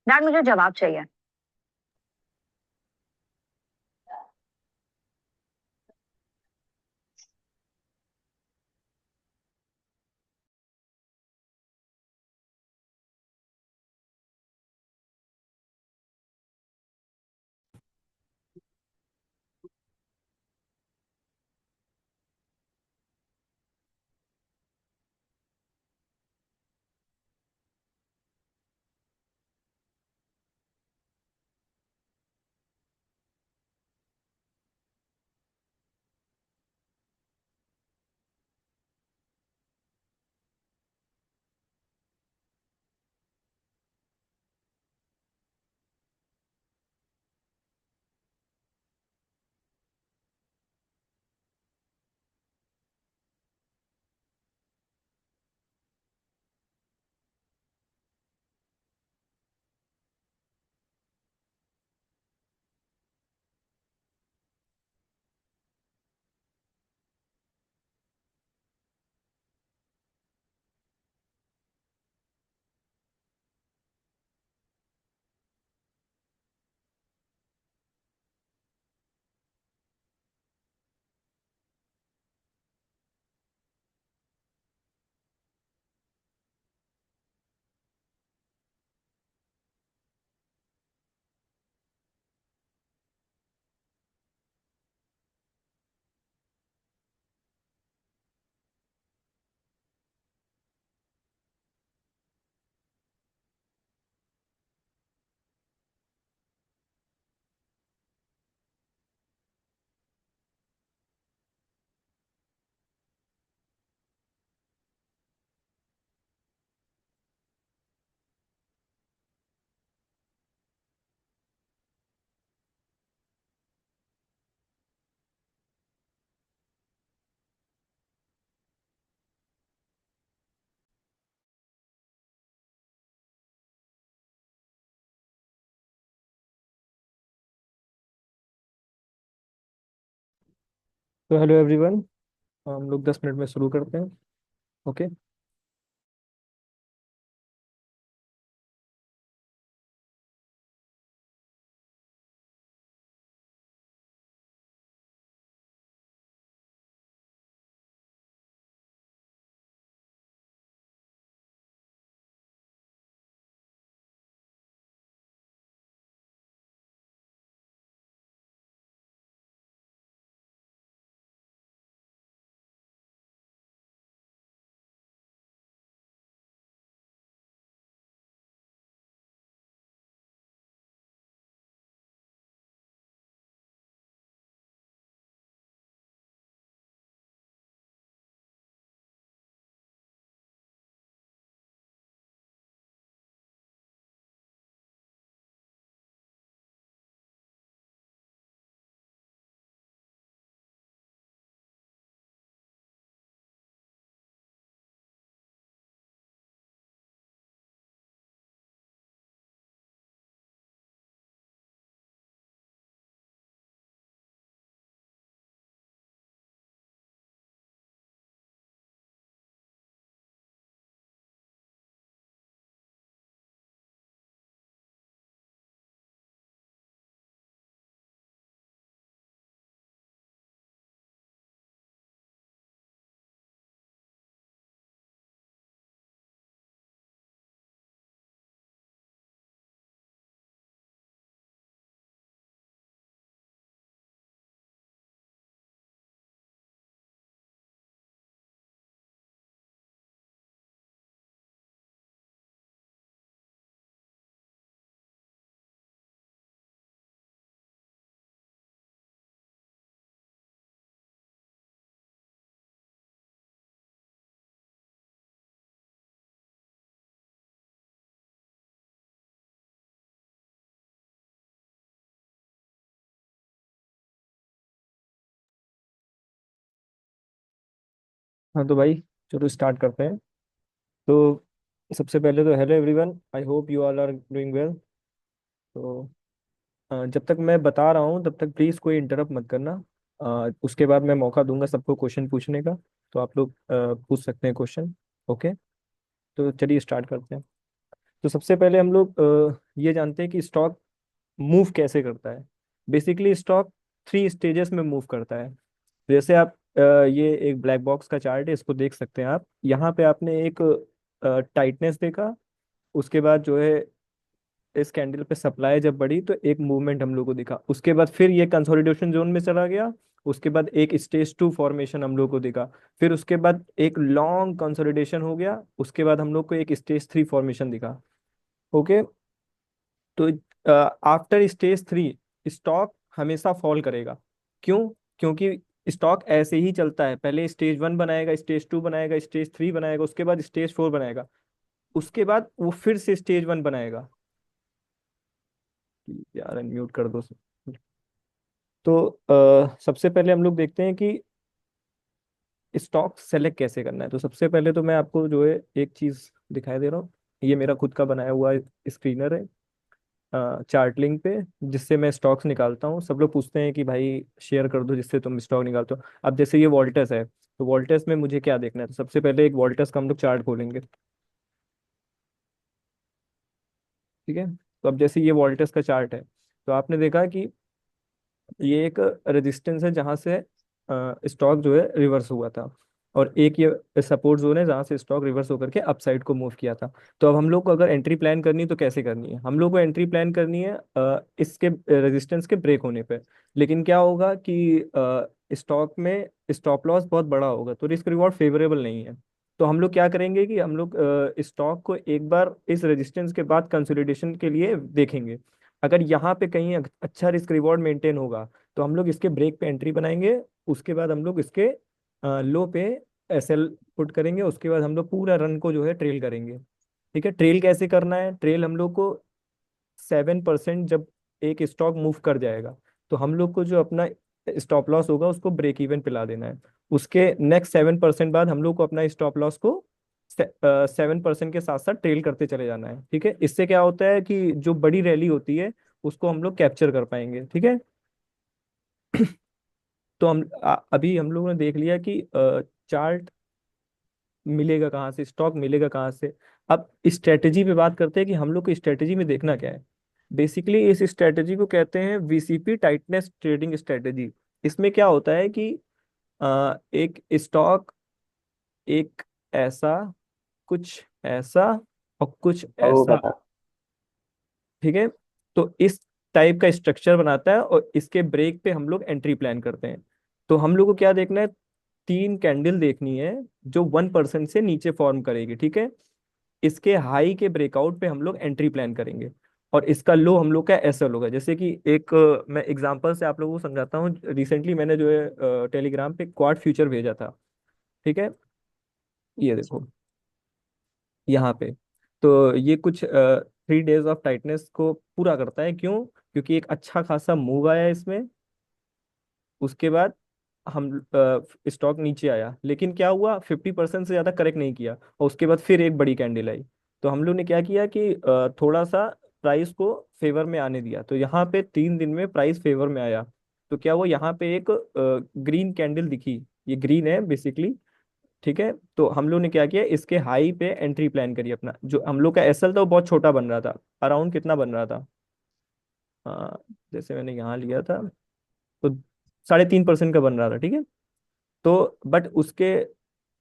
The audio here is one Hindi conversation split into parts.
डैड मुझे जवाब चाहिए। तो हेलो एवरीवन। हम लोग 10 मिनट में शुरू करते हैं। ओके। हाँ तो भाई, चलो स्टार्ट करते हैं। तो सबसे पहले तो hello everyone, I hope you all are doing well. तो जब तक मैं बता रहा हूँ तब तक प्लीज़ कोई इंटरप्ट मत करना। उसके बाद मैं मौका दूंगा सबको क्वेश्चन पूछने का। तो आप लोग पूछ सकते हैं क्वेश्चन। ओके। तो चलिए स्टार्ट करते हैं। तो सबसे पहले हम लोग ये जानते हैं कि स्टॉक मूव कैसे करता है। बेसिकली स्टॉक 3 स्टेजेस में मूव करता है। जैसे आप ये एक ब्लैक बॉक्स का चार्ट है, इसको देख सकते हैं आप। यहाँ पे आपने एक टाइटनेस देखा, उसके बाद जो है इस कैंडल पे सप्लाई जब बढ़ी तो एक मूवमेंट हम लोग को दिखा, उसके बाद फिर ये कंसोलिडेशन जोन में चला गया। उसके बाद एक स्टेज 2 फॉर्मेशन हम लोग को दिखा। फिर उसके बाद एक लॉन्ग कंसोलिडेशन हो गया, उसके बाद हम लोग को एक स्टेज 3 फॉर्मेशन दिखा। ओके। तो आफ्टर स्टेज 3 स्टॉक हमेशा फॉल करेगा। क्यों? क्योंकि स्टॉक ऐसे ही चलता है, पहले स्टेज 1 बनाएगा, स्टेज 2 बनाएगा, स्टेज 3 बनाएगा, उसके बाद स्टेज 4 बनाएगा, उसके बाद वो फिर से स्टेज 1 बनाएगा। यार अनम्यूट कर दो। तो सबसे पहले हम लोग देखते हैं कि स्टॉक सेलेक्ट कैसे करना है। तो सबसे पहले तो मैं आपको जो है एक चीज दिखाई दे रहा हूँ। ये मेरा खुद का बनाया हुआ स्क्रीनर है, चार्ट लिंक पे, जिससे मैं स्टॉक्स निकालता हूँ। सब लोग पूछते हैं कि भाई शेयर कर दो जिससे तुम स्टॉक निकालते हो। अब जैसे ये वोल्टस है, तो वोल्टस में मुझे क्या देखना है? तो सबसे पहले एक वोल्टस का हम लोग चार्ट खोलेंगे। ठीक है। तो अब जैसे ये वोल्टस का चार्ट है, तो आपने देखा कि ये एक रेजिस्टेंस है जहां से स्टॉक जो है रिवर्स हुआ था, और एक ये सपोर्ट जोन है जहां से स्टॉक रिवर्स होकर के अपसाइड को मूव किया था। तो अब हम लोग को अगर एंट्री प्लान करनी है तो कैसे करनी है? हम लोग को एंट्री प्लान करनी है इसके रेजिस्टेंस के ब्रेक होने पे। लेकिन क्या होगा कि स्टॉक में स्टॉप लॉस बहुत बड़ा होगा, तो रिस्क रिवॉर्ड फेवरेबल नहीं है। तो हम लोग क्या करेंगे कि हम लोग स्टॉक को एक बार इस रेजिस्टेंस के बाद कंसोलिडेशन के लिए देखेंगे। अगर यहाँ पे कहीं अच्छा रिस्क रिवॉर्ड मेंटेन होगा, तो हम लोग इसके ब्रेक पे एंट्री बनाएंगे। उसके बाद हम लोग इसके लो पे एसएल पुट करेंगे। उसके बाद हम लोग पूरा रन को जो है ट्रेल करेंगे। ठीक है। ट्रेल कैसे करना है? ट्रेल हम लोग को 7% जब एक स्टॉक मूव कर जाएगा, तो हम लोग को जो अपना स्टॉप लॉस होगा उसको ब्रेक इवन पिला देना है। उसके नेक्स्ट 7% बाद हम लोग को अपना स्टॉप लॉस को 7% के साथ साथ ट्रेल करते चले जाना है। ठीक है। इससे क्या होता है कि जो बड़ी रैली होती है उसको हम लोग कैप्चर कर पाएंगे। ठीक है। तो अभी हम लोगों ने देख लिया कि चार्ट मिलेगा कहाँ से, स्टॉक मिलेगा कहाँ से। अब स्ट्रेटेजी पे बात करते हैं कि हम लोग को स्ट्रेटेजी में देखना क्या है। बेसिकली इस स्ट्रेटेजी को कहते हैं वीसीपी टाइटनेस ट्रेडिंग स्ट्रेटेजी। इसमें क्या होता है कि एक स्टॉक एक ऐसा, कुछ ऐसा, और कुछ वो ऐसा। बता। ठीक है। तो इस टाइप का स्ट्रक्चर बनाता है, और इसके ब्रेक पे हम लोग एंट्री प्लान करते हैं। तो हम लोग को क्या देखना है? 3 कैंडल देखनी है जो 1% से नीचे फॉर्म करेगी। ठीक है। इसके हाई के ब्रेकआउट पे हम लोग एंट्री प्लान करेंगे, और इसका लो हम लोग का एसएल होगा। जैसे कि एक मैं एग्जांपल से आप लोगों को समझाता हूँ। रिसेंटली मैंने जो है टेलीग्राम पे क्वाड फ्यूचर भेजा था। ठीक है। ये देखो यहाँ पे। तो ये कुछ 3 डेज ऑफ टाइटनेस को पूरा करता है। क्यों? क्योंकि एक अच्छा खासा मूव आया इसमें। उसके बाद हम स्टॉक नीचे आया, लेकिन क्या हुआ, 50% से ज्यादा करेक्ट नहीं किया, और उसके बाद फिर एक बड़ी कैंडल आई। तो हम लोग ने क्या किया कि थोड़ा सा प्राइस को फेवर में आने दिया। तो यहाँ पे 3 दिन में प्राइस फेवर में आया। तो क्या हुआ, यहाँ पे एक ग्रीन कैंडल दिखी। ये ग्रीन है बेसिकली। ठीक है। तो हम लोग ने क्या किया, इसके हाई पे एंट्री प्लान करी। अपना जो हम लोग का एसएल था वो बहुत छोटा बन रहा था। अराउंड कितना बन रहा था? जैसे मैंने यहाँ लिया था, तो 3.5% का बन रहा था। ठीक है। तो बट उसके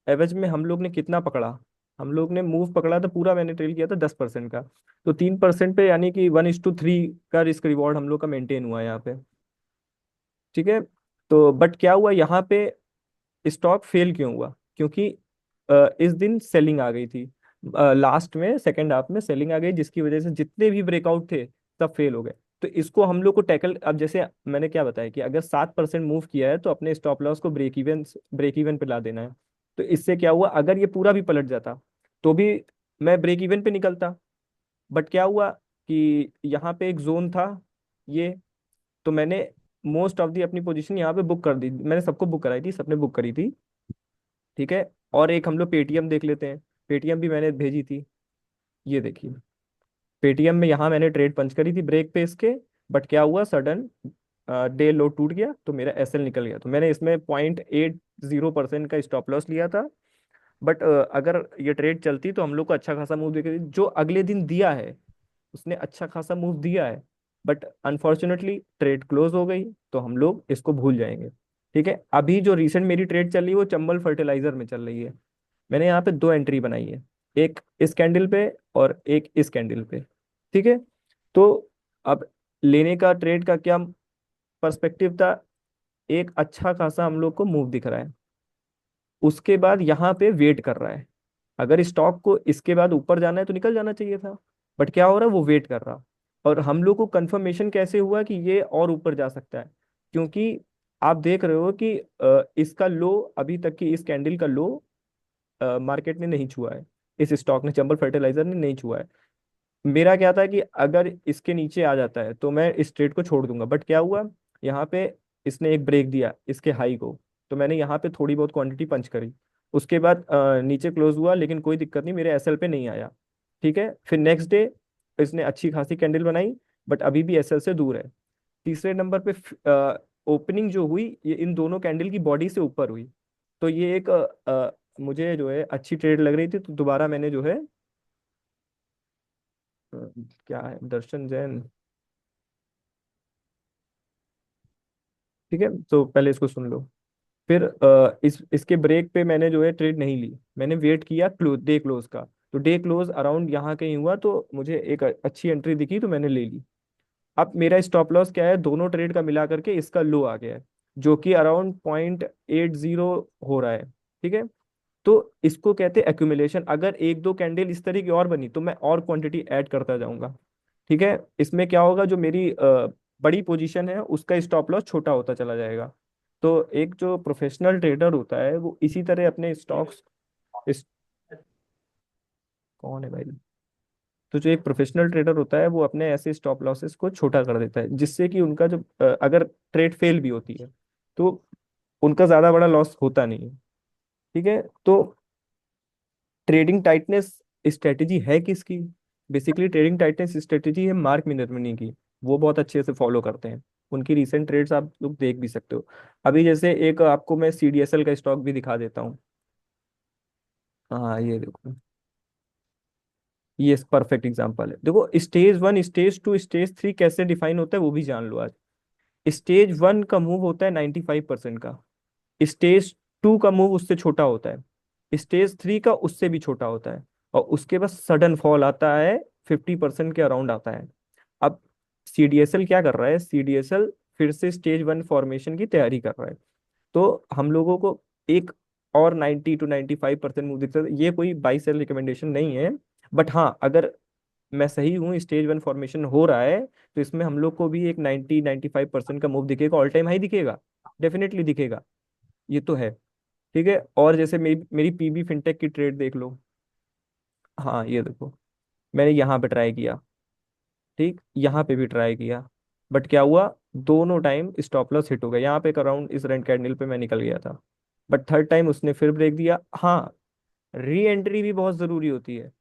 एवज में हम लोग ने कितना पकड़ा? हम लोग ने मूव पकड़ा था पूरा, मैंने ट्रेल किया था 10% का। तो 3% पे यानी कि 1:3 का रिस्क रिवॉर्ड हम लोग का मेंटेन हुआ है यहाँ पे। ठीक है। तो बट क्या हुआ यहाँ पे, स्टॉक फेल क्यों हुआ? क्योंकि इस दिन सेलिंग आ गई थी। लास्ट में सेकंड हाफ में सेलिंग आ गई, जिसकी वजह से जितने भी ब्रेकआउट थे सब फेल हो गए। तो इसको हम लोग को टैकल, अब जैसे मैंने क्या बताया कि अगर 7% मूव किया है तो अपने स्टॉप लॉस को ब्रेक इवन पे ला देना है। तो इससे क्या हुआ, अगर ये पूरा भी पलट जाता तो भी मैं ब्रेक इवन पे निकलता। बट क्या हुआ कि यहाँ पे एक जोन था ये, तो मैंने मोस्ट ऑफ दी अपनी पोजीशन यहाँ पे बुक कर दी। मैंने सबको बुक कराई थी, सबने बुक करी थी। ठीक है। और एक हम लोग पेटीएम देख लेते हैं। पेटीएम भी मैंने भेजी थी। ये देखिए, पेटीएम में यहाँ मैंने ट्रेड पंच करी थी ब्रेक पे इसके। बट क्या हुआ, सडन डे लो टूट गया, तो मेरा एसएल निकल गया। तो मैंने इसमें 0.80% का स्टॉप लॉस लिया था। बट अगर ये ट्रेड चलती तो हम लोग को अच्छा खासा मूव दिखेगी। जो अगले दिन दिया है उसने अच्छा खासा मूव दिया है, बट अनफॉर्चुनेटली ट्रेड क्लोज हो गई, तो हम लोग इसको भूल जाएंगे। ठीक है, अभी जो रिसेंट मेरी ट्रेड चल रही है वो चंबल फर्टिलाइजर में चल रही है। मैंने यहाँ पे दो एंट्री बनाई है, एक इस कैंडल पे और एक इस कैंडल पे। ठीक है, तो अब लेने का ट्रेड का क्या पर्सपेक्टिव था, एक अच्छा खासा हम लोग को मूव दिख रहा है, उसके बाद यहाँ पे वेट कर रहा है। अगर स्टॉक को इसके बाद ऊपर जाना है तो निकल जाना चाहिए था, बट क्या हो रहा है, वो वेट कर रहा। और हम लोग को कंफर्मेशन कैसे हुआ कि ये और ऊपर जा सकता है, क्योंकि आप देख रहे हो कि इसका लो, अभी तक की इस कैंडल का लो मार्केट ने नहीं छुआ है, इस स्टॉक ने, चंबल फर्टिलाइजर ने नहीं छुआ है। मेरा क्या था कि अगर इसके नीचे आ जाता है तो मैं इस ट्रेड को छोड़ दूंगा, बट क्या हुआ, यहाँ पे इसने एक ब्रेक दिया इसके हाई को, तो मैंने यहाँ पे थोड़ी बहुत क्वांटिटी पंच करी। उसके बाद नीचे क्लोज हुआ, लेकिन कोई दिक्कत नहीं, मेरे एसएल पे नहीं आया। ठीक है, फिर नेक्स्ट डे इसने अच्छी खासी कैंडल बनाई, बट अभी भी एसएल से दूर है। तीसरे नंबर पे ओपनिंग जो हुई ये इन दोनों कैंडल की बॉडी से ऊपर हुई, तो ये एक मुझे जो है अच्छी ट्रेड लग रही थी, तो दोबारा मैंने जो है अ, क्या है, दर्शन जैन। ठीक है, तो पहले इसको सुन लो। फिर इस इसके ब्रेक पे मैंने जो है ट्रेड नहीं ली, मैंने वेट किया डे क्लोज का। तो डे क्लोज अराउंड यहाँ कहीं हुआ, तो मुझे एक अच्छी एंट्री दिखी तो मैंने ले ली। अब मेरा स्टॉप लॉस क्या है, दोनों ट्रेड का मिला करके इसका लो आ गया है, जो कि अराउंड 0.80 हो रहा है। ठीक है, तो इसको कहते हैं एक्यूमुलेशन। अगर एक दो कैंडल इस तरह की और बनी तो मैं और क्वांटिटी ऐड करता जाऊंगा। ठीक है, इसमें क्या होगा, जो मेरी बड़ी पोजीशन है उसका स्टॉप लॉस छोटा होता चला जाएगा। तो एक जो प्रोफेशनल ट्रेडर होता है वो इसी तरह अपने स्टॉक्स, इस, कौन है भाई, तो जो एक प्रोफेशनल ट्रेडर होता है वो अपने ऐसे स्टॉप लॉसेस को छोटा कर देता है, जिससे कि उनका जो अगर ट्रेड फेल भी होती है तो उनका ज्यादा बड़ा लॉस होता नहीं है। ठीक है, तो ट्रेडिंग टाइटनेस स्ट्रेटेजी है किसकी, बेसिकली ट्रेडिंग टाइटनेस स्ट्रेटेजी है मार्क मिनरमनी की। वो बहुत अच्छे से फॉलो करते हैं, उनकी रीसेंट ट्रेड्स आप लोग देख भी सकते हो। अभी जैसे एक आपको मैं सीडीएसएल का स्टॉक भी दिखा देता हूँ। हाँ ये देखो, ये परफेक्ट एग्जांपल है। देखो stage one, stage two, stage three कैसे डिफाइन होता है वो भी जान लो आज। स्टेज वन का मूव होता है 95% का, स्टेज टू का मूव उससे छोटा होता है, स्टेज थ्री का उससे भी छोटा होता है, और उसके बाद सडन फॉल आता है, 50% के अराउंड आता है। अब सीडीएसएल क्या कर रहा है, सीडीएसएल फिर से स्टेज वन फॉर्मेशन की तैयारी कर रहा है। तो हम लोगों को एक और 90 to 95% मूव दिखता है। ये कोई बाई सेल रिकमेंडेशन नहीं है, बट हाँ अगर मैं सही हूँ, स्टेज वन फॉर्मेशन हो रहा है, तो इसमें हम लोग को भी एक 90 95% का मूव दिखेगा, ऑल टाइम हाई दिखेगा, डेफिनेटली दिखेगा, ये तो है। ठीक है, और जैसे मेरी पीबी फिनटेक की ट्रेड देख लो। हाँ ये देखो, मैंने यहाँ पे ट्राई किया, ठीक, यहाँ पे भी ट्राई किया, बट क्या हुआ, दोनों टाइम स्टॉप लॉस हिट हो गया। यहाँ पे एक अराउंड इस रेंट कैंडल पे मैं निकल गया था, बट थर्ड टाइम उसने फिर ब्रेक दिया। हाँ, री एंट्री भी बहुत जरूरी होती है।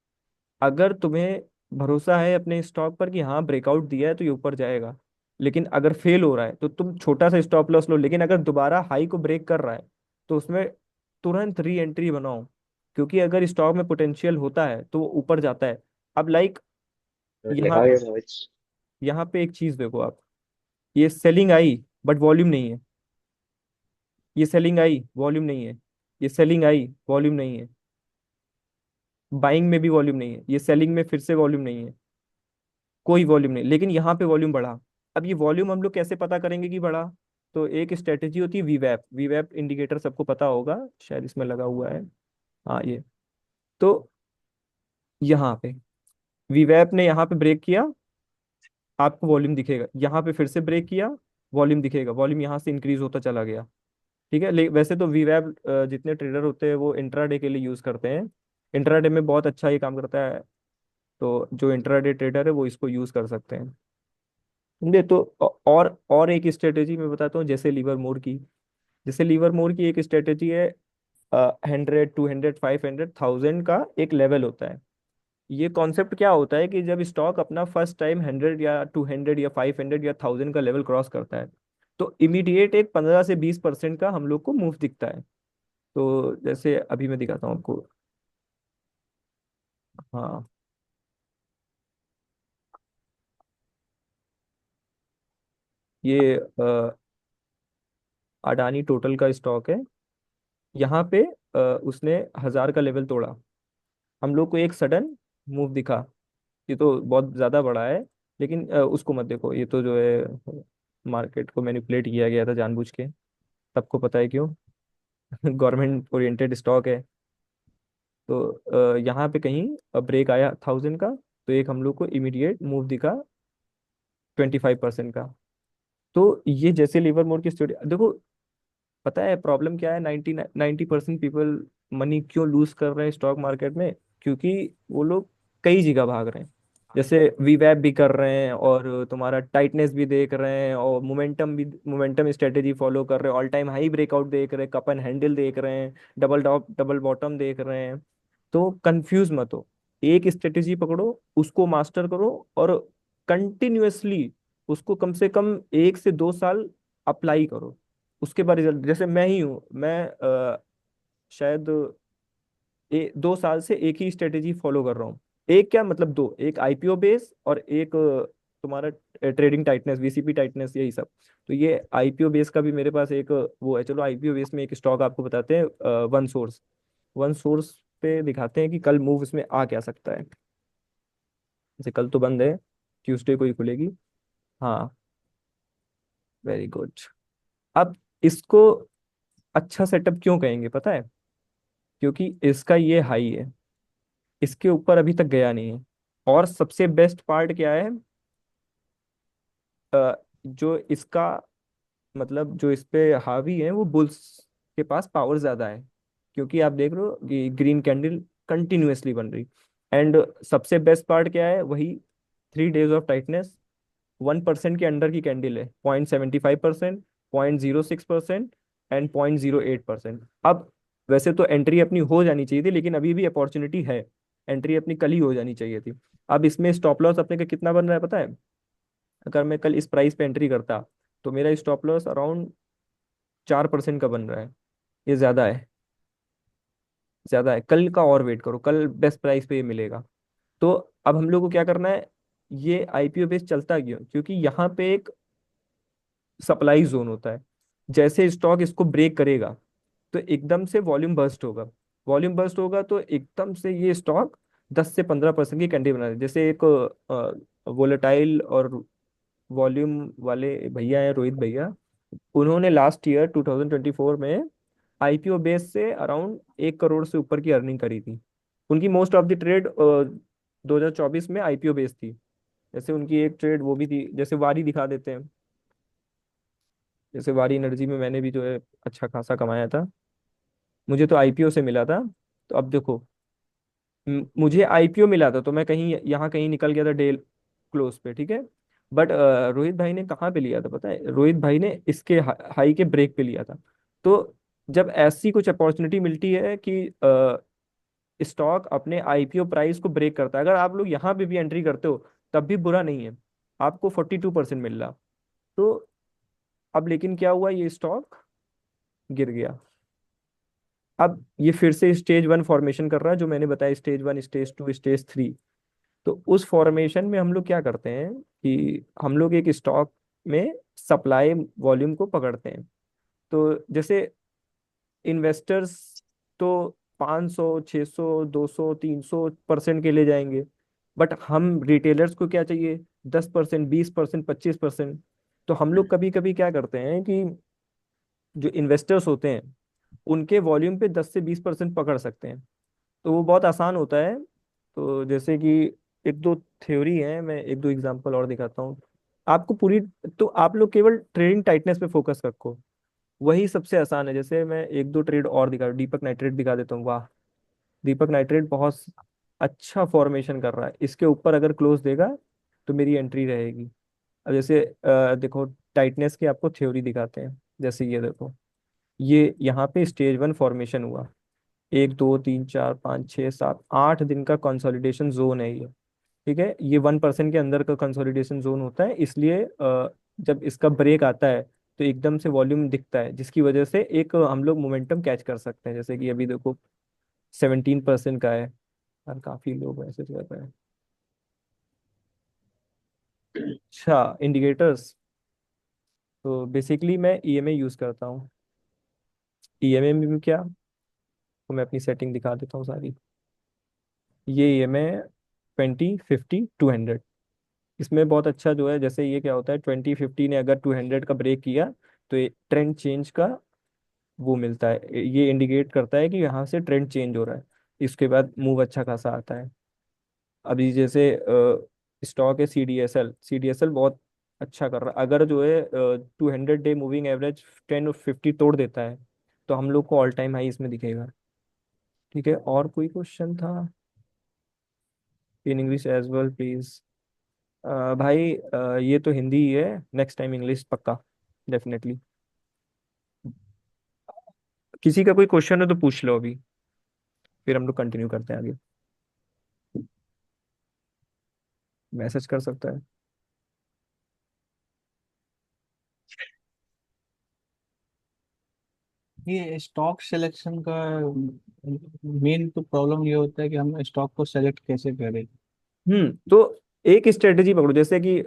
अगर तुम्हें भरोसा है अपने स्टॉक पर कि हाँ ब्रेकआउट दिया है तो ये ऊपर जाएगा, लेकिन अगर फेल हो रहा है तो तुम छोटा सा स्टॉप लॉस लो, लेकिन अगर दोबारा हाई को ब्रेक कर रहा है तो उसमें तुरंत री एंट्री बनाओ, क्योंकि अगर स्टॉक में पोटेंशियल होता है तो वो ऊपर जाता है। अब लाइक Currently यहाँ high or it's यहाँ पे एक चीज देखो आप, ये सेलिंग आई बट वॉल्यूम नहीं है, ये सेलिंग आई वॉल्यूम नहीं है, ये सेलिंग आई वॉल्यूम नहीं है, बाइंग में भी वॉल्यूम नहीं है, ये सेलिंग में फिर से वॉल्यूम नहीं है, कोई वॉल्यूम नहीं, लेकिन यहाँ पे वॉल्यूम बढ़ा। अब ये वॉल्यूम हम लोग कैसे पता करेंगे कि बढ़ा, तो एक स्ट्रेटेजी होती है वीवैप, वीवैप इंडिकेटर सबको पता होगा, शायद इसमें लगा हुआ है। हाँ ये, तो यहाँ पे वीवैप ने यहाँ पे ब्रेक किया, आपको वॉल्यूम दिखेगा, यहाँ पे फिर से ब्रेक किया, वॉल्यूम दिखेगा, वॉल्यूम यहाँ से इंक्रीज होता चला गया। ठीक है, वैसे तो वीवैप जितने ट्रेडर होते हैं वो इंट्राडे के लिए यूज करते हैं, इंट्राडे में बहुत अच्छा ये काम करता है, तो जो इंट्राडे ट्रेडर है वो इसको यूज कर सकते हैं। समझे, तो और एक स्ट्रेटेजी मैं बताता हूँ, जैसे लीवर मोर की, जैसे लीवर मोर की एक स्ट्रेटेजी है, 100 200 500 1000 का एक लेवल होता है। ये कॉन्सेप्ट क्या होता है कि जब स्टॉक अपना फर्स्ट टाइम 100 या 200 या 500 या 1000 का लेवल क्रॉस करता है, तो इमीडिएट एक 15 से 20% का हम लोग को मूव दिखता है। तो जैसे अभी मैं दिखाता हूँ आपको। हाँ, ये अडानी टोटल का स्टॉक है। यहाँ पे उसने 1000 का लेवल तोड़ा, हम लोग को एक सडन मूव दिखा। ये तो बहुत ज्यादा बड़ा है, लेकिन उसको मत देखो, ये तो जो है मार्केट को मैनिपुलेट किया गया था जानबूझ के। सबको पता है क्यों। गवर्नमेंट ओरिएंटेड स्टॉक है। तो यहाँ पे कहीं ब्रेक आया 1000 का, तो एक हम लोग को इमीडिएट मूव दिखा 25% का। तो ये जैसे लीवर मोर की स्टोरी देखो, पता है प्रॉब्लम क्या है? 90% पीपल मनी क्यों लूज कर रहे हैं स्टॉक मार्केट में? क्योंकि वो लोग कई जगह भाग रहे हैं। जैसे वीवैप भी कर रहे हैं, और तुम्हारा टाइटनेस भी देख रहे हैं, और मोमेंटम स्ट्रेटेजी फॉलो कर रहे हैं, ऑल टाइम हाई ब्रेकआउट देख रहे हैं, कप एंड हैंडल देख रहे हैं, डबल टॉप डबल बॉटम देख रहे हैं। तो कंफ्यूज मत हो, एक स्ट्रेटेजी पकड़ो, उसको मास्टर करो, और कंटिन्यूअसली उसको कम से कम 1 से 2 साल अप्लाई करो। उसके बाद रिजल्ट, जैसे मैं ही हूँ, मैं शायद 2 साल से एक ही स्ट्रेटेजी फॉलो कर रहा हूँ। एक क्या मतलब, दो, एक आईपीओ बेस और एक तुम्हारा ट्रेडिंग टाइटनेस, वीसीपी टाइटनेस, यही सब। तो ये आईपीओ बेस का भी मेरे पास एक वो है। चलो आईपीओ बेस में एक स्टॉक आपको बताते हैं, वन सोर्स। वन सोर्स पे दिखाते हैं कि कल मूव इसमें आ क्या सकता है। जैसे कल तो बंद है, ट्यूसडे को ही खुलेगी। हाँ, वेरी गुड। अब इसको अच्छा सेटअप क्यों कहेंगे पता है? क्योंकि इसका ये हाई है, इसके ऊपर अभी तक गया नहीं है। और सबसे बेस्ट पार्ट क्या है? जो इसका मतलब जो इस पे हावी है, वो बुल्स के पास पावर ज्यादा है। क्योंकि आप देख रहे हो कि ग्रीन कैंडल कंटिन्यूअसली बन रही। एंड सबसे बेस्ट पार्ट क्या है? वही 3 डेज ऑफ टाइटनेस, 1% के अंडर की कैंडल है, 0.75%, 0.06% एंड 0.08%। अब वैसे तो एंट्री अपनी हो जानी चाहिए थी, लेकिन अभी भी अपॉर्चुनिटी है। एंट्री अपनी कल ही हो जानी चाहिए थी। अब इसमें स्टॉप लॉस अपने का कितना बन रहा है पता है? अगर मैं कल इस प्राइस पे एंट्री करता, तो मेरा स्टॉप लॉस अराउंड 4% का बन रहा है। ये ज्यादा है, ज्यादा है। कल का और वेट करो, कल बेस्ट प्राइस पे ये मिलेगा। तो अब हम लोग को क्या करना है? ये आईपीओ बेस चलता क्यों? क्योंकि यहाँ पे एक सप्लाई जोन होता है। जैसे स्टॉक इसको ब्रेक करेगा, तो एकदम से वॉल्यूम बर्स्ट होगा। वॉल्यूम बर्स्ट होगा तो एकदम से ये स्टॉक 10 से 15% की कैंडी बना दे। जैसे एक वोलेटाइल और वॉल्यूम वाले भैया हैं, रोहित भैया। उन्होंने लास्ट ईयर 2024 में आईपीओ बेस से अराउंड 1 करोड़ से ऊपर की अर्निंग करी थी। उनकी मोस्ट ऑफ द ट्रेड 2024 में आईपीओ बेस थी। जैसे उनकी एक ट्रेड वो भी थी, जैसे वारी दिखा देते हैं। जैसे वारी एनर्जी में मैंने भी जो है अच्छा खासा कमाया था। मुझे तो आईपीओ से मिला था। तो अब देखो, मुझे आईपीओ मिला था तो मैं कहीं यहाँ कहीं निकल गया था डे क्लोज पे, ठीक है। बट रोहित भाई ने कहाँ पे लिया था पता है? रोहित भाई ने इसके हाई के ब्रेक पे लिया था। तो जब ऐसी कुछ अपॉर्चुनिटी मिलती है कि स्टॉक अपने आईपीओ प्राइस को ब्रेक करता है, अगर आप लोग यहाँ पे भी एंट्री करते हो, तब भी बुरा नहीं है। आपको 42% मिल रहा। तो अब लेकिन क्या हुआ, ये स्टॉक गिर गया। अब ये फिर से स्टेज 1 फॉर्मेशन कर रहा है, जो मैंने बताया, स्टेज 1, स्टेज 2, स्टेज 3। तो उस फॉर्मेशन में हम लोग क्या करते हैं कि हम लोग एक स्टॉक में सप्लाई वॉल्यूम को पकड़ते हैं। तो जैसे इन्वेस्टर्स तो 500, 600, 200, 300% के ले जाएंगे। बट हम रिटेलर्स को क्या चाहिए? 10%, 20%, 25%। तो हम लोग कभी कभी क्या करते हैं कि जो इन्वेस्टर्स होते हैं, उनके वॉल्यूम पे 10 से 20% पकड़ सकते हैं। तो वो बहुत आसान होता है। तो जैसे कि एक दो थ्योरी है, मैं एक दो एग्जांपल और दिखाता हूँ आपको पूरी। तो आप लोग केवल ट्रेडिंग टाइटनेस पे फोकस रखो, वही सबसे आसान है। जैसे मैं एक दो ट्रेड और दिखा, दीपक नाइट्रेट दिखा देता हूँ। वाह, दीपक नाइट्रेट बहुत अच्छा फॉर्मेशन कर रहा है। इसके ऊपर अगर क्लोज देगा तो मेरी एंट्री रहेगी। अब जैसे देखो, टाइटनेस की आपको थ्योरी दिखाते हैं। जैसे ये देखो, ये यहाँ पे स्टेज 1 फॉर्मेशन हुआ। 1, 2, 3, 4, 5, 6, 7, 8 दिन का कंसोलिडेशन जोन है ये। ठीक है, ये 1% के अंदर का कंसोलिडेशन जोन होता है। इसलिए जब इसका ब्रेक आता है, तो एकदम से वॉल्यूम दिखता है, जिसकी वजह से एक हम लोग मोमेंटम कैच कर सकते हैं, जैसे कि अभी देखो 17% का है, और काफी लोग ऐसे कर रहे हैं। अच्छा, इंडिकेटर्स। तो बेसिकली मैं ईएमए यूज करता हूँ। ईएमए में भी क्या, तो मैं अपनी सेटिंग दिखा देता हूँ सारी। ये ईएमए 20, 50, 200। इसमें बहुत अच्छा जो है, जैसे ये क्या होता है, 20, 50 ने अगर 200 का ब्रेक किया, तो ये ट्रेंड चेंज का वो मिलता है, ये इंडिकेट करता है कि यहाँ से ट्रेंड चेंज हो रहा है। इसके बाद मूव अच्छा खासा आता है। अभी जैसे स्टॉक है सीडीएसएल, सीडीएसएल बहुत अच्छा कर रहा है। अगर जो है 200 डे मूविंग एवरेज 10 और 50 तोड़ देता है, तो हम लोग को ऑल टाइम हाई इसमें दिखेगा। ठीक है, और कोई क्वेश्चन था? In English as well please. भाई ये तो हिंदी ही है, नेक्स्ट टाइम इंग्लिश पक्का, डेफिनेटली। किसी का कोई क्वेश्चन है तो पूछ लो अभी, फिर हम लोग कंटिन्यू करते हैं आगे। मैसेज कर सकता है। ये स्टॉक सिलेक्शन का मेन तो प्रॉब्लम ये होता है कि हम स्टॉक को सेलेक्ट कैसे करें। तो एक स्ट्रेटेजी पकड़ो, जैसे कि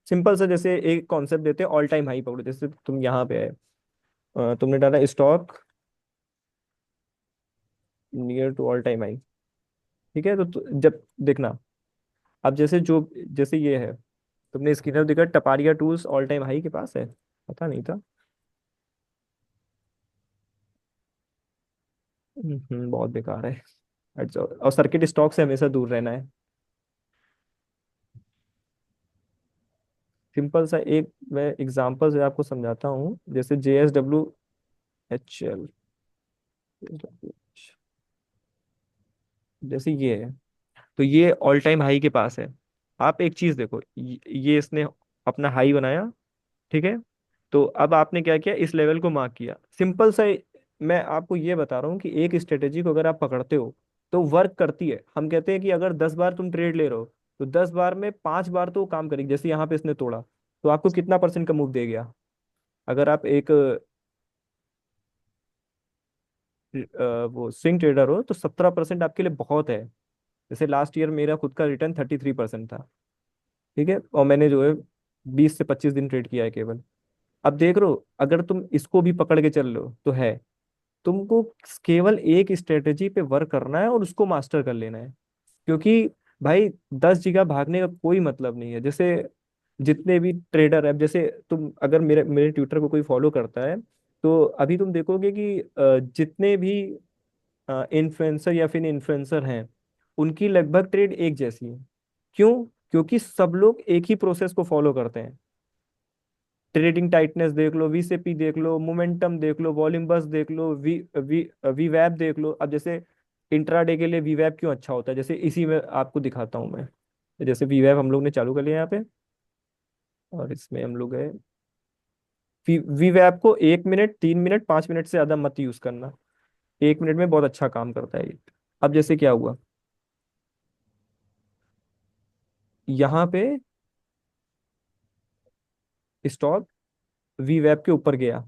सिंपल सा, जैसे एक कॉन्सेप्ट देते हैं, ऑल टाइम हाई पकड़ो। जैसे तुम यहाँ पे है, तुमने डाला stock near to all time high. ठीक है, जब देखना, अब जैसे जो, जैसे ये है, तुमने स्क्रीनर देखा Taparia tools all time high के पास है, पता नहीं था। बहुत बेकार है। हट जाओ, और सर्किट स्टॉक से हमेशा दूर रहना है। सिंपल सा एक मैं एग्जांपल से आपको समझाता हूँ, जैसे JSW HL, जैसे ये है, तो ये ऑल टाइम हाई के पास है। आप एक चीज देखो, ये इसने अपना हाई बनाया, ठीक है। तो अब आपने क्या किया, इस लेवल को मार्क किया, सिंपल सा। मैं आपको ये बता रहा हूँ कि एक स्ट्रेटेजी को अगर आप पकड़ते हो तो वर्क करती है। हम कहते हैं कि अगर 10 बार तुम ट्रेड ले रहे हो, तो 10 बार में 5 बार तो वो काम करेगी। जैसे यहाँ पे इसने तोड़ा, तो आपको कितना परसेंट का मूव दे गया? अगर आप एक वो स्विंग ट्रेडर हो, तो 17% आपके लिए बहुत है। जैसे लास्ट ईयर मेरा खुद का रिटर्न 33% था। ठीक है, और मैंने जो है 20 से 25 दिन ट्रेड किया है केवल। अब देख रहे हो, अगर तुम इसको भी पकड़ के चल लो तो है, तुमको केवल एक स्ट्रेटेजी पे वर्क करना है और उसको मास्टर कर लेना है। क्योंकि भाई 10 जगह भागने का कोई मतलब नहीं है। जैसे जितने भी ट्रेडर है, जैसे तुम अगर मेरे मेरे ट्विटर को कोई फॉलो करता है, तो अभी तुम देखोगे कि जितने भी इन्फ्लुएंसर या फिर इन्फ्लुएंसर हैं, उनकी लगभग ट्रेड एक जैसी है। क्यों? क्योंकि सब लोग एक ही प्रोसेस को फॉलो करते हैं। ट्रेडिंग टाइटनेस देख लो, वीसीपी देख लो, मोमेंटम देख लो, वॉल्यूम बस देख लो, वी वी वीवैप देख लो। अब जैसे इंट्राडे के लिए वीवैप क्यों अच्छा होता है, जैसे इसी में आपको दिखाता हूँ मैं। जैसे वीवैप हम लोग ने चालू कर लिया यहाँ पे, और इसमें हम लोग है, वीवैप को 1 मिनट, 3 मिनट, 5 मिनट से ज्यादा मत यूज करना। 1 मिनट में बहुत अच्छा काम करता है ये। अब जैसे क्या हुआ, यहाँ पे स्टॉक वीवैप के ऊपर गया,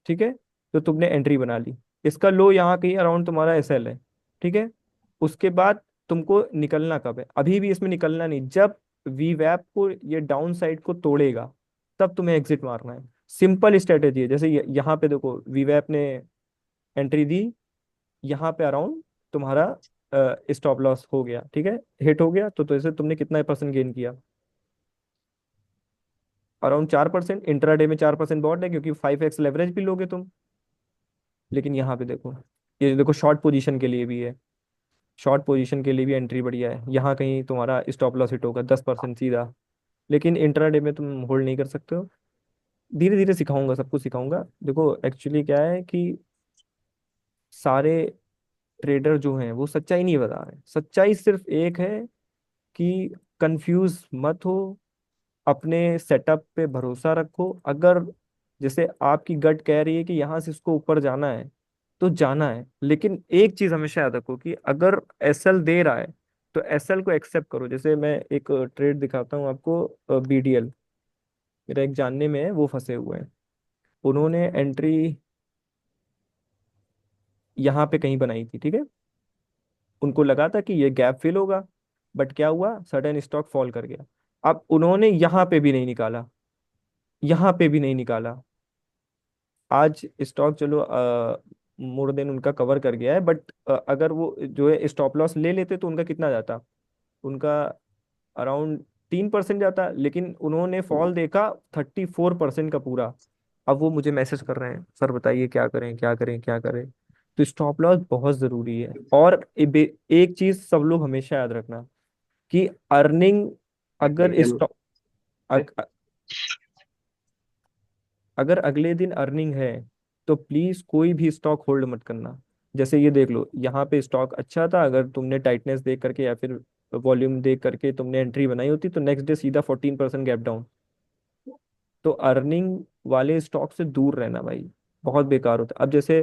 ठीक है, तो तुमने एंट्री बना ली। इसका लो यहाँ कहीं अराउंड तुम्हारा SL है, ठीक है। उसके बाद तुमको निकलना कब है? अभी भी इसमें निकलना नहीं, जब वीवैप को ये डाउन साइड को तोड़ेगा, तब तुम्हें एग्जिट मारना है। सिंपल स्ट्रेटेजी है। जैसे यहाँ पे देखो, वीवैप ने एंट्री दी, यहाँ पे अराउंड तुम्हारा स्टॉप लॉस हो गया, ठीक है, हिट हो गया। तो इसे तुमने कितना परसेंट गेन किया? अराउंड 4%। इंट्राडे में 4% बहुत है, क्योंकि 5x लेवरेज भी लोगे तुम। लेकिन यहाँ पे देखो, ये देखो शॉर्ट पोजीशन के लिए भी है, शॉर्ट पोजीशन के लिए भी एंट्री बढ़िया है। यहाँ कहीं तुम्हारा स्टॉप लॉस हिट होगा 10% सीधा। लेकिन इंट्राडे में तुम होल्ड नहीं कर सकते हो। धीरे धीरे सिखाऊंगा, सब कुछ सिखाऊंगा। देखो एक्चुअली क्या है कि सारे ट्रेडर जो हैं वो सच्चाई नहीं बता रहे। सच्चाई सिर्फ एक है कि कंफ्यूज मत हो, अपने सेटअप पे भरोसा रखो। अगर जैसे आपकी गट कह रही है कि यहाँ से इसको ऊपर जाना है, तो जाना है। लेकिन एक चीज हमेशा याद रखो कि अगर SL दे रहा है, तो SL को एक्सेप्ट करो। जैसे मैं एक ट्रेड दिखाता हूँ आपको, BDL। मेरा एक जानने में है, वो फंसे हुए हैं। उन्होंने एंट्री यहाँ पे कहीं बनाई थी, ठीक है। उनको लगा था कि ये गैप फिल होगा, बट क्या हुआ, सडन स्टॉक फॉल कर गया। अब उन्होंने यहाँ पे भी नहीं निकाला, यहाँ पे भी नहीं निकाला। आज स्टॉक चलो मोर देन उनका कवर कर गया है, बट अगर वो जो है स्टॉप लॉस ले लेते तो उनका कितना जाता, उनका अराउंड 3% जाता, लेकिन उन्होंने फॉल देखा 34% का पूरा। अब वो मुझे मैसेज कर रहे हैं, सर बताइए क्या करें क्या करें क्या करें। तो स्टॉप लॉस बहुत जरूरी है। और एक चीज सब लोग हमेशा याद रखना कि अर्निंग, अगर स्टॉक अगर अगले दिन अर्निंग है तो प्लीज कोई भी स्टॉक होल्ड मत करना। जैसे ये देख लो, यहाँ पे स्टॉक अच्छा था, अगर तुमने टाइटनेस देख करके या फिर वॉल्यूम देख करके तुमने एंट्री बनाई होती तो नेक्स्ट डे सीधा 14% गैप डाउन। तो अर्निंग वाले स्टॉक से दूर रहना भाई, बहुत बेकार होता है। अब जैसे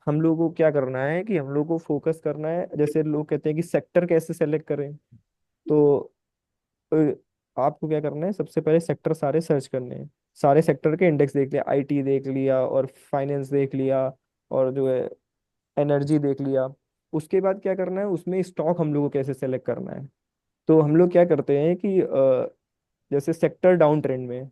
हम लोगों को क्या करना है कि हम लोग को फोकस करना है, जैसे लोग कहते हैं कि सेक्टर कैसे सेलेक्ट करें। तो अ, आपको क्या करना है, सबसे पहले सेक्टर सारे सर्च करने हैं। सारे सेक्टर के इंडेक्स देख लिया, आईटी देख लिया और फाइनेंस देख लिया और जो है एनर्जी देख लिया। उसके बाद क्या करना है, उसमें स्टॉक हम लोग को कैसे सेलेक्ट करना है। तो हम लोग क्या करते हैं कि जैसे सेक्टर डाउन ट्रेंड में,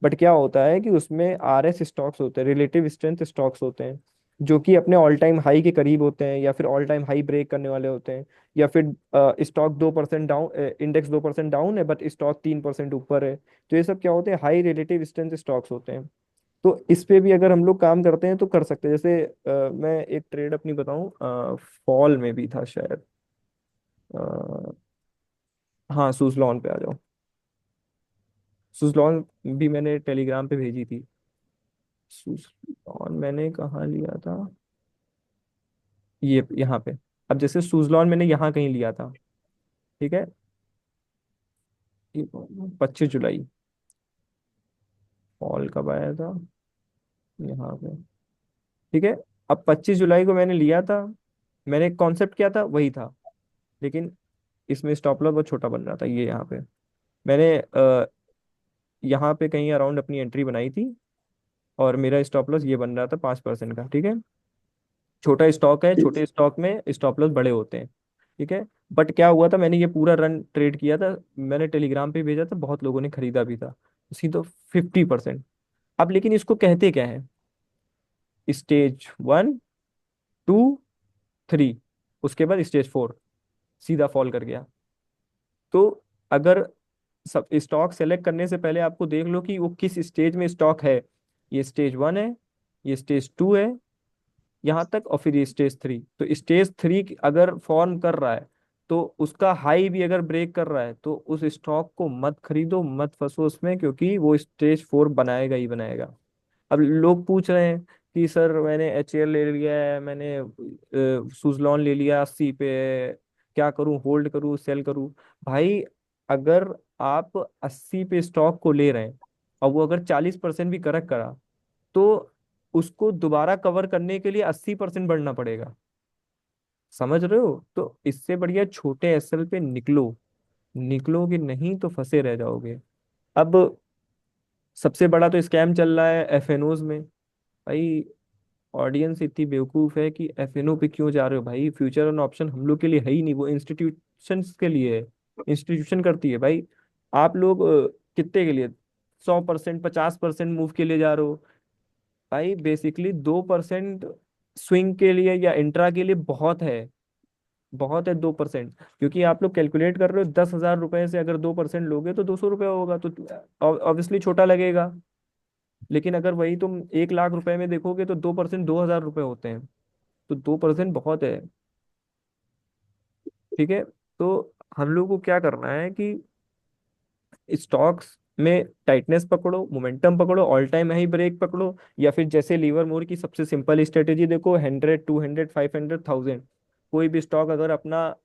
बट क्या होता है कि उसमें आरएस स्टॉक्स होते हैं, रिलेटिव स्ट्रेंथ स्टॉक्स होते हैं, जो कि अपने ऑल टाइम हाई के करीब होते हैं या फिर ऑल टाइम हाई ब्रेक करने वाले होते हैं। या फिर स्टॉक 2% डाउन, इंडेक्स 2% डाउन है बट स्टॉक 3% ऊपर है। तो ये सब क्या होते हैं, हाई रिलेटिव स्ट्रेंथ स्टॉक्स होते हैं। तो इस पे भी अगर हम लोग काम करते हैं तो कर सकते हैं। जैसे मैं एक ट्रेड अपनी बताऊं, फॉल में भी था शायद। अ, हाँ, सुजलॉन पे आ जाओ। सुजलॉन भी मैंने टेलीग्राम पे भेजी थी। सुजलॉन मैंने कहाँ लिया था, ये यहाँ पे। अब जैसे सुजलॉन मैंने यहाँ कहीं लिया था, ठीक है। 25 जुलाई, फॉल कब आया था, यहाँ पे, ठीक है। अब 25 जुलाई को मैंने लिया था, मैंने कॉन्सेप्ट किया था वही था, लेकिन इसमें स्टॉप लॉस बहुत छोटा बन रहा था। ये यहाँ पे मैंने यहाँ पे कहीं अराउंड अपनी एंट्री बनाई थी, और मेरा स्टॉप लॉस ये बन रहा था 5% का, ठीक है। छोटा स्टॉक है, छोटे स्टॉक में स्टॉप लॉस बड़े होते हैं, ठीक है। बट क्या हुआ था, मैंने ये पूरा रन ट्रेड किया था, मैंने टेलीग्राम पे भेजा था, बहुत लोगों ने खरीदा भी था, उसी तो 50%। अब लेकिन इसको कहते क्या है, स्टेज 1, 2, 3, उसके बाद स्टेज 4 सीधा फॉल कर गया। तो अगर सब स्टॉक सेलेक्ट करने से पहले आपको देख लो कि वो किस स्टेज में स्टॉक है। ये स्टेज 1 है, ये स्टेज 2 है, यहाँ तक, और फिर ये स्टेज 3। तो स्टेज 3 अगर फॉर्म कर रहा है तो उसका हाई भी अगर ब्रेक कर रहा है तो उस स्टॉक को मत खरीदो, मत फंसो उसमें, क्योंकि वो स्टेज 4 बनाएगा ही बनाएगा। अब लोग पूछ रहे हैं कि सर मैंने एच ले लिया है, मैंने सुजलॉन ले लिया 80 पे, क्या करूं, होल्ड करूं, सेल करूं। भाई, अगर आप 80 पे स्टॉक को ले रहे हैं और वो अगर 40% भी करेक्ट करा, तो उसको दोबारा कवर करने के लिए 80% बढ़ना पड़ेगा। समझ रहे हो, तो इससे बढ़िया छोटे एसएल पे निकलो। निकलोगे नहीं तो फंसे रह जाओगे। अब सबसे बड़ा तो स्कैम चल रहा है एफएनओज में। भाई, ऑडियंस इतनी बेवकूफ है कि एफएनओ पे क्यों जा रहे हो भाई, फ्यूचर एंड ऑप्शन हम लोग के लिए है ही नहीं, वो इंस्टीट्यूशंस के लिए है। इंस्टीट्यूशन करती है भाई। आप लोग कितने के लिए, 100%, 50% मूव के लिए जा रहे हो। भाई बेसिकली 2% स्विंग के लिए या इंट्रा के लिए बहुत है, बहुत है 2%। क्योंकि आप लोग कैलकुलेट कर रहे हो 10,000 रुपए से अगर 2% लोगे तो 200 रुपये होगा, तो ऑब्वियसली छोटा लगेगा। लेकिन अगर वही तुम 1 लाख रुपए में देखोगे तो 2% 2,000 रुपये होते हैं। तो 2% बहुत है, ठीक है। तो हम लोग को क्या करना है कि स्टॉक्स में टाइटनेस पकड़ो, मोमेंटम पकड़ो, ऑल टाइम हाई ब्रेक पकड़ो, या फिर जैसे लीवर मोर की सबसे सिंपल स्ट्रेटेजी देखो, 100, 200, 500, 1000। कोई भी स्टॉक अगर अपना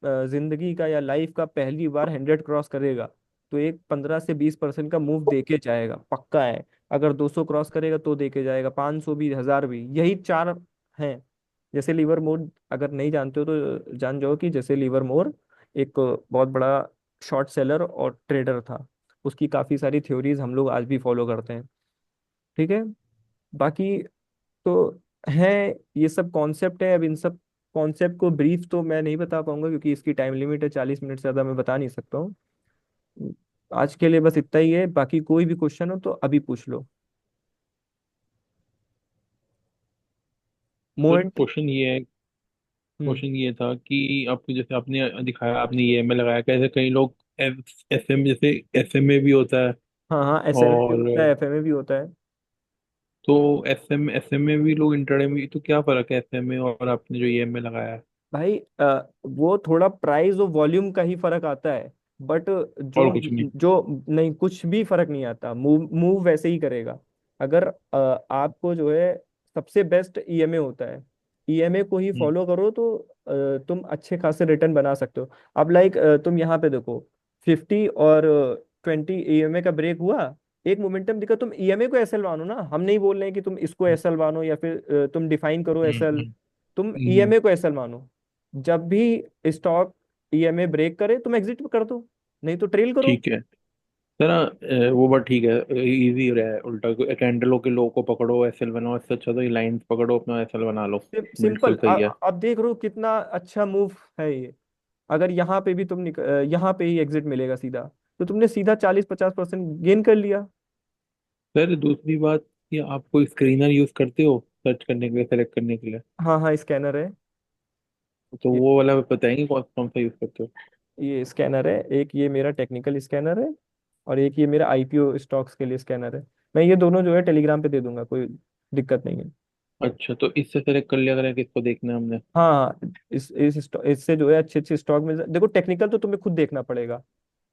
जिंदगी का या लाइफ का पहली बार 100 क्रॉस करेगा तो एक 15 से 20% का मूव देके जाएगा, पक्का है। अगर 200 क्रॉस करेगा तो देके जाएगा, 500 भी, 1000 भी, यही चार हैं। जैसे लीवर मोर, अगर नहीं जानते हो तो जान जाओ कि जैसे लीवर मोर एक बहुत बड़ा शॉर्ट सेलर और ट्रेडर था। उसकी काफ़ी सारी थ्योरीज हम लोग आज भी फॉलो करते हैं। ठीक है। बाकी तो है, ये सब कॉन्सेप्ट है। अब इन सब कॉन्सेप्ट को ब्रीफ तो मैं नहीं बता पाऊंगा क्योंकि इसकी टाइम लिमिट है 40 मिनट से ज़्यादा मैं बता नहीं सकता हूँ। आज के लिए बस इतना ही है, बाकी कोई भी क्वेश्चन हो तो अभी पूछ लो। Sir moment. हम्म। क्वेश्चन ये था कि आपको जैसे आपने दिखाया, आपने ये में लगाया, कैसे कई लोग एस एम, जैसे एस एम ए भी होता है। हाँ हाँ, एसएमए भी और होता है, एफएमए भी होता है। तो एस एम ए भी लोग, इंटरडे में, तो क्या फर्क है एस एम ए और आपने जो ई एम में लगाया है? भाई वो थोड़ा प्राइस और वॉल्यूम का ही फर्क आता है। बट जो और कुछ नहीं? जो नहीं, कुछ भी फर्क नहीं आता, मूव मूव वैसे ही करेगा। अगर आपको जो है, सबसे बेस्ट ईएमए होता है। ईएमए को ही हम्म। फॉलो करो तो तुम अच्छे खासे रिटर्न बना सकते हो। अब लाइक तुम यहाँ पे देखो, 50 और 20 ईएमए का ब्रेक हुआ, एक मोमेंटम दिखा, तुम ईएमए को एसएल मानो ना। हम नहीं बोल रहे हैं कि तुम इसको एसएल मानो या फिर तुम डिफाइन करो हम्म। एसएल। तुम हम्म। ईएमए को एसएल मानो। जब भी स्टॉक ईएमए ब्रेक करे तुम एग्जिट कर दो, नहीं तो ट्रेल करो। ठीक है सर। वो बात ठीक है, इजी रहा है। उल्टा कैंडलों के लो को पकड़ो एस एल बनाओ, इससे अच्छा तो ये लाइंस पकड़ो अपना एस एल बना लो। सिंपल। बिल्कुल सही है। अब देख रहे हो कितना अच्छा मूव है ये। अगर यहाँ पे भी यहाँ पे ही एग्जिट मिलेगा सीधा, तो तुमने सीधा 40-50% गेन कर लिया। सर दूसरी बात, कि आप कोई स्क्रीनर यूज करते हो सर्च करने के लिए, सेलेक्ट करने के लिए? हाँ हाँ, स्कैनर है। तो ये वो वाला बताएंगे कौन कौन सा यूज करते हो? ये स्कैनर है, एक ये मेरा टेक्निकल स्कैनर है, और एक ये मेरा आईपीओ स्टॉक्स के लिए स्कैनर है। मैं ये दोनों जो है टेलीग्राम पे दे दूंगा, कोई दिक्कत नहीं है। अच्छा, तो इससे सेलेक्ट कर लिया करें किसको देखना है हमने? हाँ हाँ, इससे जो है अच्छे अच्छे स्टॉक मिल देखो, टेक्निकल तो तुम्हें खुद देखना पड़ेगा।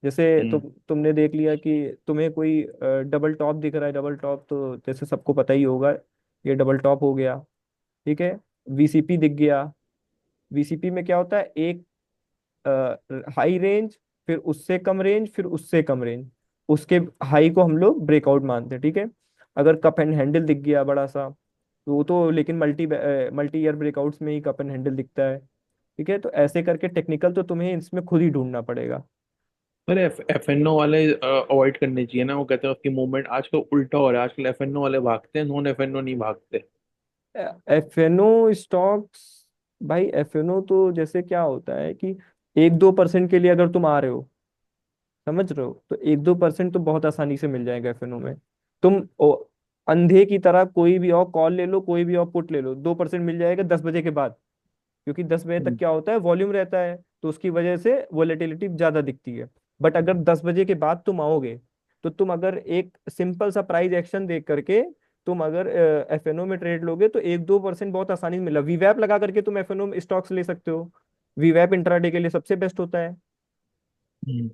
जैसे हम्म। तुमने देख लिया कि तुम्हें कोई डबल टॉप दिख रहा है, डबल टॉप तो जैसे सबको पता ही होगा, ये डबल टॉप हो गया। ठीक है। वीसीपी दिख गया। वीसीपी में क्या होता है, एक हाई रेंज, फिर उससे कम रेंज, फिर उससे कम रेंज, उसके हाई को हम लोग ब्रेकआउट मानते हैं। ठीक है। अगर कप एंड हैंडल दिख गया बड़ा सा, तो वो तो लेकिन मल्टी ईयर ब्रेकआउट्स में ही कप एंड हैंडल दिखता है। ठीक है। तो ऐसे करके टेक्निकल तो तुम्हें इसमें खुद ही ढूंढना पड़ेगा। अरे एफ एन ओ वाले अवॉइड करने चाहिए ना, वो कहते हैं उसकी मूवमेंट आजकल उल्टा हो रहा है, आजकल एफ एन ओ वाले भागते हैं, नॉन एफ एन ओ नहीं भागते। एफएनओ स्टॉक्स, भाई एफएनओ तो जैसे क्या होता है कि 1-2% के लिए अगर तुम आ रहे हो, समझ रहे हो, तो 1-2% तो बहुत आसानी से मिल जाएगा एफएनओ में। तुम अंधे की तरह कोई भी और कॉल ले लो, कोई भी और पुट ले लो, 2% मिल जाएगा 10 बजे के बाद। क्योंकि 10 बजे तक हम्म। क्या होता है, वॉल्यूम रहता है, तो उसकी वजह से वोलेटिलिटी ज्यादा दिखती है। बट अगर 10 बजे के बाद तुम आओगे, तो तुम अगर एक सिंपल सा प्राइस एक्शन देख करके तुम अगर एफएनओ में ट्रेड लोगे, तो 1-2% बहुत आसानी से मिला। वीवैप लगा करके तुम एफएनओ में स्टॉक्स ले सकते हो। वीवैप इंट्राडे के लिए सबसे बेस्ट होता है। हम्म।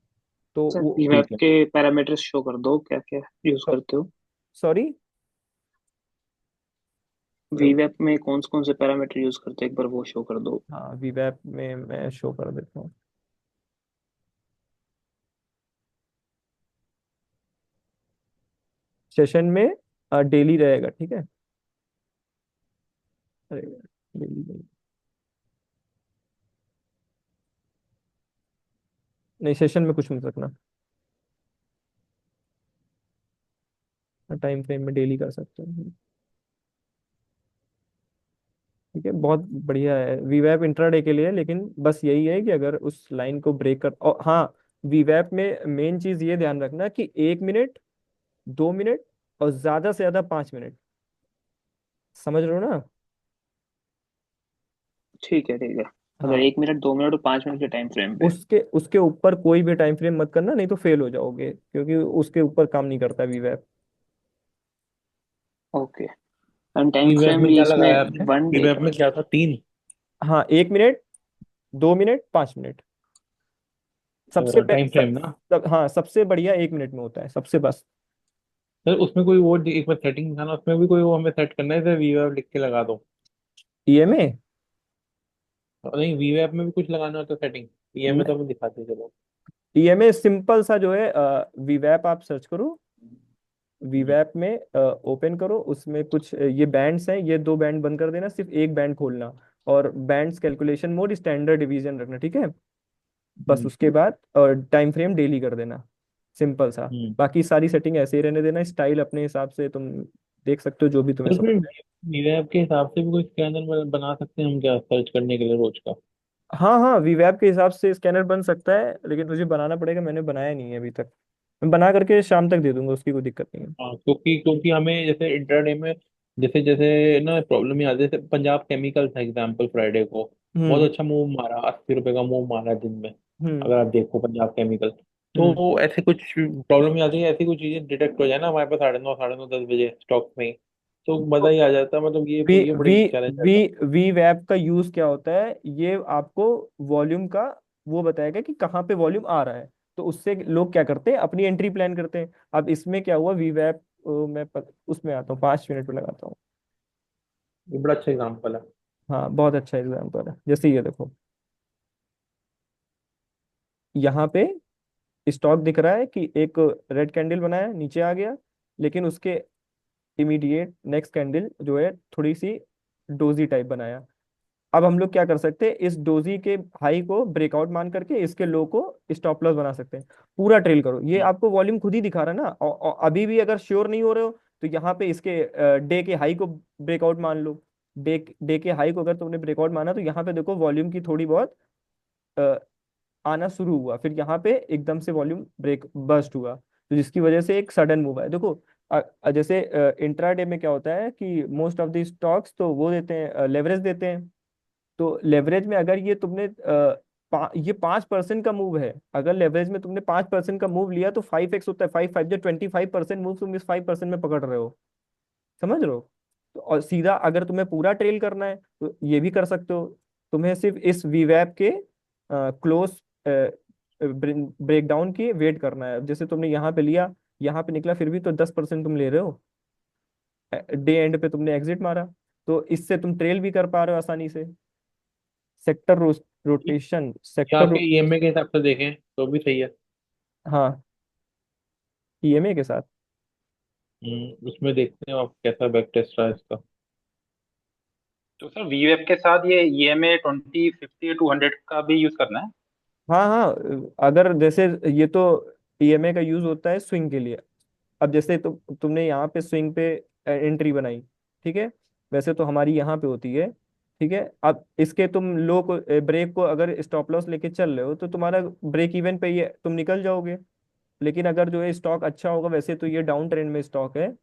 तो सर वो, वीवैप ठीक है। के पैरामीटर्स शो कर दो, क्या क्या यूज करते हो? सॉरी। वीवैप में कौन से पैरामीटर यूज करते हो, एक बार वो शो कर दो। हाँ, वीवैप में मैं शो कर देता हूँ। सेशन में डेली रहेगा, ठीक है। अरे डेली नहीं, नहीं सेशन में कुछ नहीं रखना, टाइम फ्रेम में डेली कर सकते हैं। ठीक है, बहुत बढ़िया है वीवैप इंट्राडे के लिए। लेकिन बस यही है कि अगर उस लाइन को ब्रेक कर, और हाँ, वीवैप में मेन चीज ये ध्यान रखना कि 1 मिनट, 2 मिनट, और ज्यादा से ज्यादा 5 मिनट। समझ रहे हो ना? ठीक है ठीक है। मतलब हाँ, 1 मिनट, 2 मिनट और 5 मिनट के टाइम फ्रेम पे। उसके उसके ऊपर कोई भी टाइम फ्रेम मत करना, नहीं तो फेल हो जाओगे, क्योंकि उसके ऊपर काम नहीं करता वीवैप। Okay. And time E web frame में भी क्या इसमें लगाया आपने? वन ई डे वेब का? में क्या था, 3? हाँ, 1 मिनट, 2 मिनट, 5 मिनट। सबसे टाइम फ्रेम ना? हाँ, सबसे बढ़िया 1 मिनट में होता है, सबसे बस। सर उसमें कोई वो एक बार सेटिंग दिखाना, उसमें भी कोई वो हमें सेट करना है, जैसे वी वेब लिख के लगा दो? ईएमए, और नहीं, वी वेब में भी कुछ लगाना हो तो सेटिंग, ई एम में तो हमें दिखाते हैं, चलो। ईएमए सिंपल सा जो है, वीवैप आप सर्च करो। हम्म। वीवैप में ओपन करो, उसमें कुछ ये बैंड्स हैं, ये 2 बैंड बंद कर देना, सिर्फ एक बैंड खोलना। और bands calculation mode standard division रखना, ठीक है। बस हम्म। उसके बाद टाइम फ्रेम डेली कर देना। सिंपल सा। हम्म। बाकी सारी सेटिंग ऐसे ही रहने देना, स्टाइल अपने हिसाब से तुम देख सकते हो जो भी तुम्हें तो समझ फिर आए। वीवैप के हिसाब से भी कोई स्कैनर बना सकते हैं हम क्या, सर्च करने के लिए रोज का? हाँ हाँ, वीवैप के हिसाब से स्कैनर बन सकता है, लेकिन तुझे बनाना पड़ेगा, मैंने बनाया नहीं है अभी तक। मैं बना करके शाम तक दे दूंगा, उसकी कोई दिक्कत नहीं है। हाँ, क्योंकि क्योंकि हमें जैसे इंटरडे में जैसे जैसे ना प्रॉब्लम ही आती है। जैसे पंजाब केमिकल था एग्जाम्पल, फ्राइडे को हम्म बहुत अच्छा मूव मारा, 80 रुपए का मूव मारा दिन में। हम्म अगर आप देखो पंजाब केमिकल, हम्म। तो ऐसे कुछ प्रॉब्लम ही आती है, ऐसी कुछ चीजें डिटेक्ट हो जाए ना हमारे पास 9:30 10 बजे स्टॉक में, तो मजा तो ही आ जाता है। मतलब वी ये वी बड़ी चैलेंज वी रहता है। वी वैप का यूज क्या होता है, ये आपको वॉल्यूम का वो बताएगा कि कहाँ पे वॉल्यूम आ रहा है। तो उससे लोग क्या करते हैं, अपनी एंट्री प्लान करते हैं। अब इसमें क्या हुआ, वी वैप उसमें आता हूँ, 5 मिनट में लगाता हूँ। ये बड़ा अच्छा एग्जाम्पल है। हाँ, बहुत अच्छा एग्जाम्पल है। जैसे ये देखो, यहाँ पे स्टॉक दिख रहा है कि एक रेड कैंडल बनाया, नीचे आ गया, लेकिन उसके इमीडिएट नेक्स्ट कैंडल जो है थोड़ी सी डोजी टाइप बनाया। अब हम लोग क्या कर सकते हैं, इस डोजी के हाई को ब्रेकआउट मान करके इसके लो को स्टॉप लॉस बना सकते हैं। पूरा ट्रेल करो, ये हम्म। आपको वॉल्यूम खुद ही दिखा रहा है ना। और अभी भी अगर श्योर नहीं हो रहे हो, तो यहाँ पे इसके डे के हाई को ब्रेकआउट मान लो। डे डे के हाई को अगर तुमने ब्रेकआउट माना, तो यहाँ पे देखो वॉल्यूम की थोड़ी बहुत अ, आना शुरू हुआ, फिर यहाँ पे एकदम से वॉल्यूम ब्रेक बस्ट हुआ, तो जिसकी वजह से एक सडन मूव है। देखो जैसे इंट्राडे में क्या होता है कि मोस्ट ऑफ द स्टॉक्स तो वो देते हैं, लेवरेज देते हैं। तो लेवरेज में अगर ये तुमने ये 5% का मूव है, अगर लेवरेज में तुमने 5% का मूव लिया, तो 5x होता है। 5 5 जो 25% मूव तुम इस 5% में पकड़ रहे हो, समझ रहे हो। तो और सीधा अगर तुम्हें पूरा ट्रेल करना है, तो ये भी कर सकते हो। तुम्हें सिर्फ इस वीवैप के क्लोज ब्रेकडाउन की वेट करना है। जैसे तुमने यहाँ पे लिया, यहाँ पे निकला, फिर भी तो 10% तुम ले रहे हो। डे एंड पे तुमने एग्जिट मारा, तो इससे तुम ट्रेल भी कर पा रहे हो आसानी से। सेक्टर रोटेशन, या सेक्टर। फिर ईएमए के हिसाब से देखें तो भी सही है। हाँ, ईएमए के साथ। उसमें देखते हैं आप कैसा बैक टेस्ट रहा है इसका। तो सर वीवेब के साथ ये ईएमए 20 50 200 का भी यूज करना है? हाँ हाँ, अगर जैसे ये तो ईएमए का यूज होता है स्विंग के लिए। अब जैसे तुमने यहाँ पे स्विंग पे एंट्री बनाई, ठीक है, वैसे तो हमारी यहाँ पे होती है। ठीक है, अब इसके तुम लो को ब्रेक को अगर स्टॉप लॉस लेके चल रहे हो, तो तुम्हारा ब्रेक इवन पे ये तुम निकल जाओगे। लेकिन अगर जो है स्टॉक अच्छा होगा, वैसे तो ये डाउन ट्रेंड में स्टॉक है,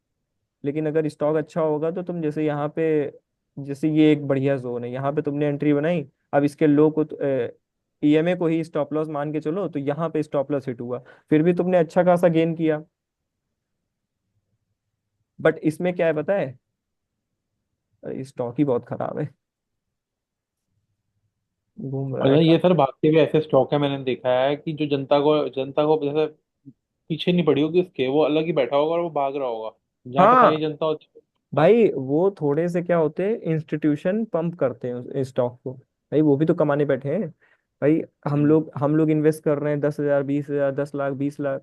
लेकिन अगर स्टॉक अच्छा होगा, तो तुम जैसे यहाँ पे, जैसे ये एक बढ़िया जोन है, यहाँ पे तुमने एंट्री बनाई। अब इसके लो को ईएमए को ही स्टॉप लॉस मान के चलो, तो यहाँ पे स्टॉप लॉस हिट हुआ, फिर भी तुमने अच्छा खासा गेन किया। बट इसमें क्या है पता है, स्टॉक ही बहुत खराब है, घूम रहा है मतलब ये कहाँ। सर भागते हुए ऐसे स्टॉक है, मैंने देखा है कि जो जनता को जैसे पीछे नहीं पड़ी होगी उसके, वो अलग ही बैठा होगा और वो भाग रहा होगा। जहाँ हाँ बताइए जनता होती है। भाई, वो थोड़े से क्या होते हैं, इंस्टीट्यूशन पंप करते हैं उस स्टॉक को। भाई वो भी तो कमाने बैठे हैं। भाई हम्म, हम लोग इन्वेस्ट कर रहे हैं 10,000 20,000, 10 लाख 20 लाख,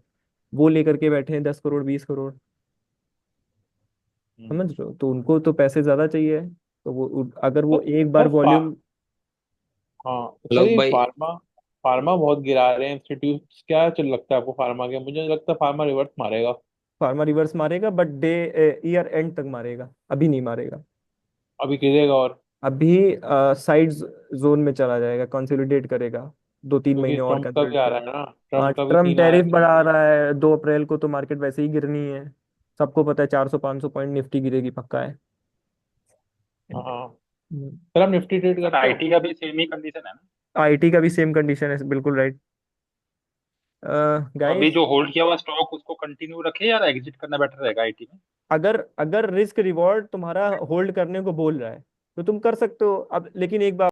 वो लेकर के बैठे हैं 10 करोड़ 20 करोड़। हम्म। समझ रहे हो, तो उनको तो पैसे ज्यादा चाहिए। तो वो अगर वो सर एक बार सर वॉल्यूम। हाँ सर, लोग ये भाई। फार्मा फार्मा बहुत गिरा रहे हैं इंस्टीट्यूट। क्या चल लगता है आपको फार्मा के? मुझे लगता है फार्मा रिवर्स मारेगा। फार्मा रिवर्स मारेगा, बट ईयर एंड तक मारेगा, अभी नहीं मारेगा। अभी गिरेगा और, अभी साइड जोन में चला जाएगा, कंसोलिडेट करेगा, 2 3 महीने क्योंकि और ट्रम्प का भी कंसोलिडेट आ रहा करेगा। है ना, हाँ, ट्रम्प का भी ट्रम्प सीन आ रहा टैरिफ है तो। बढ़ा रहा है, 2 अप्रैल को तो मार्केट वैसे ही गिरनी है। सबको पता है 400 500 पॉइंट निफ्टी गिरेगी, पक्का है। हाँ सर, आप निफ्टी ट्रेड सर करते हो? आईटी का भी सेम ही कंडीशन है ना? आईटी का भी सेम कंडीशन है, बिल्कुल राइट। तो अभी गाइस, जो होल्ड किया हुआ स्टॉक उसको कंटिन्यू रखे या एग्जिट करना बेटर रहेगा आईटी में? अगर अगर रिस्क रिवॉर्ड तुम्हारा होल्ड करने को बोल रहा है, तो तुम कर सकते हो। अब लेकिन एक बात